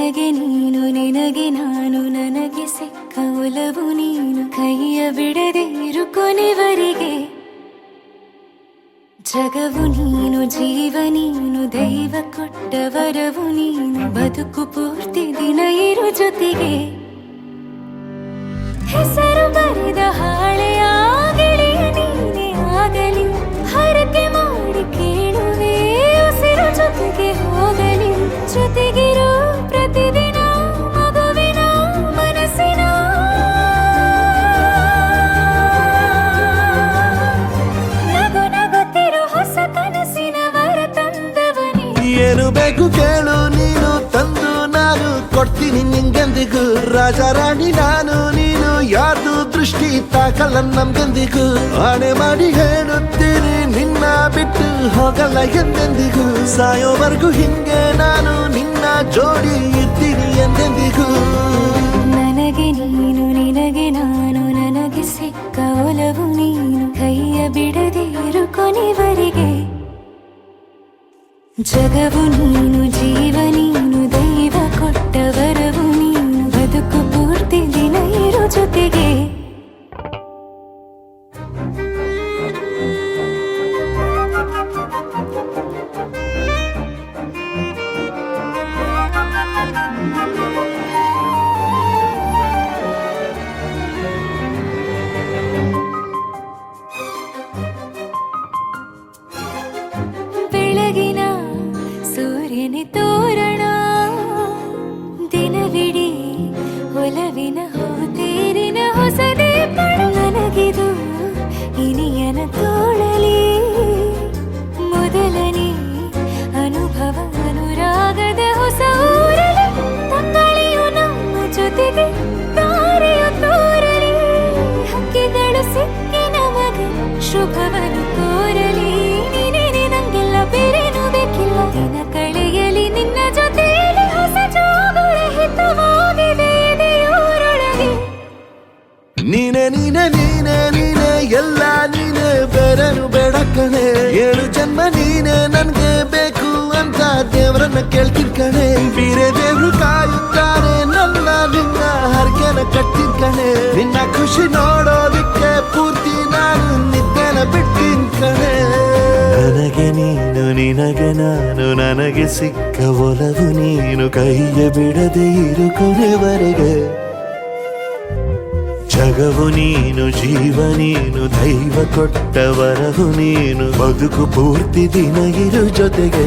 ನನಗೆ ನೀನು ನಿನಗೆ ನಾನು ನನಗೆ ಸಿಕ್ಕ ಒಲವು ನೀನು ಕೈಯ ಬಿಡದೆ ಇರು ಕೊನೆವರೆಗೆ ಜಗವು ನೀನು ಜೀವ ನೀನು ದೈವ ಕೊಟ್ಟ ವರವು ನೀನು ಬದುಕು ಪೂರ್ತಿ ದಿನ ಇರು ಜೊತೆಗೆ ಹೆಸರು ಬರೆದ ಹಾಳೆಯ ಗೆಳೆಯ ನೀನೇ ಆಗಲಿ ಹರಕೆ ಮಾಡಿ ಕೇಳುವೆ ಉಸಿರು ಜೊತೆಗೆ ಹೋಗಲಿ ಜೊತೆಗಿರೋ ಪ್ರತಿದಿನ ಮಗುವಿನ ಮನಸ್ಸಿನ ನಗು ನಗುತ್ತಿರೋ ಹೊಸ ಕನಸಿನ ವರ ತಂದವನೇ ಏನು ಬೇಕು ಕೇಳು ನೀನು ತಂದು ನಾನು ಕೊಡ್ತೀನಿ ನಿಂಗೆಂದಿಗೂ ರಾಜ ರಾಣಿ ನಾನು ನೀನು ಯಾರ್ದು ದೃಷ್ಟಿ ತಾಕಲ್ಲ ನಮ್ಗೆಂದಿಗೂ ಆಣೆ ಮಾಡಿ ಹೇಳುತ್ತೀನಿ ನಿನ್ನ ಬಿಟ್ಟು ಹೋಗಲ್ಲ ಎಂದೆಂದಿಗೂ ಸಾಯೋವರೆಗೂ ಹಿಂಗೆ ನಾನು ನಿನ್ನ ಜೋಡಿ ಇರ್ತೀನಿ ಎಂದೆಂದಿಗೂ ನನಗೆ ನೀನು ನಿನಗೆ ನಾನು ನನಗೆ ಸಿಕ್ಕ ಒಲವು ನೀನು ಕೈಯ ಬಿಡದೆ ಇರು ಕೊನೆವರೆಗೆ ಜಗವು ನೀನು ಜೀವ ನೀನು ದೈವ ಕೊಟ್ಟ ವರವು ನೀನು ಬದುಕು ಪೂರ್ತಿ ದಿನ ಇರು ಜೊತೆಗೆ ಬೆಳಗಿನ ಸೂರ್ಯನ ತೋರಣ ದಿನವಿಡೀ ಒಲವಿನ ಹೋತೇರಿನ ಹೊಸದೇ ನನಗಿದು ಇನಿಯನ ತೋಳಲಿ ಮೊದಲನೇ ಅನುಭವ ಅನುರಾಗದ ಹೊಸ ಊರಲಿ ತಂಗಳಿಯು ನಮ್ಮ ಜೊತೆಗೆ ತಾರೆಯು ತೋರಲಿ ಹಕ್ಕಿಗಳು ಸಿಕ್ಕಿ ನಮಗೆ ಶುಭವನ್ನು ಕೋರಲಿ ನೀನೇನೆ ನಂಗೆಲ್ಲ ಬೇರೇನು ಬೇಕಿಲ್ಲ ದಿನ ಕಳೆಯಲಿ ನಿನ್ನ ಜೊತೆಯಲ್ಲಿ ಹೊಸ ಜೋಗುಳ ಹಿತವಾಗಿದೆ ದೇವರೊಳಗೆ ನೀನೆ ನೀನೆ ನೀನೆ ನೀನೆ ಎಲ್ಲ ನೀನೆ ಬೇರೆನು ಬೇಡ ಕಣೆ ಏಳು ಜನ್ಮ ನೀನೆ ನನ್ಗೆ ಬೇಕು ಅಂತ ದೇವರನ್ನ ಕೇಳ್ತೀನಿ ಕಣೆ ಬೇರೆ ದೇವ್ರು ಕಾಯುತ್ತಾರೆ ನನ್ನ ನಿನ್ನ ಹರಕೆನ ಕಟ್ಟಿನ ಕಣೆ ನಿನ್ನ ಖುಷಿ ನೋಡೋದಿಕ್ಕೆ ಪೂರ್ತಿ ನಾನು ನಿದ್ದೆನ ಬಿಟ್ಟಿನ ಕಣೆ ನನಗೆ ನೀನು ನಿನಗೆ ನಾನು ನನಗೆ ಸಿಕ್ಕ ಒಲವು ನೀನು ಕೈಯ ಬಿಡದೆ ಇರು ಕೊನೆವರೆಗೆ ಜಗವು ನೀನು ಜೀವ ನೀನು ದೈವ ಕೊಟ್ಟ ವರವು ನೀನು ಬದುಕು ಪೂರ್ತಿ ದಿನ ಇರು ಜೊತೆಗೆ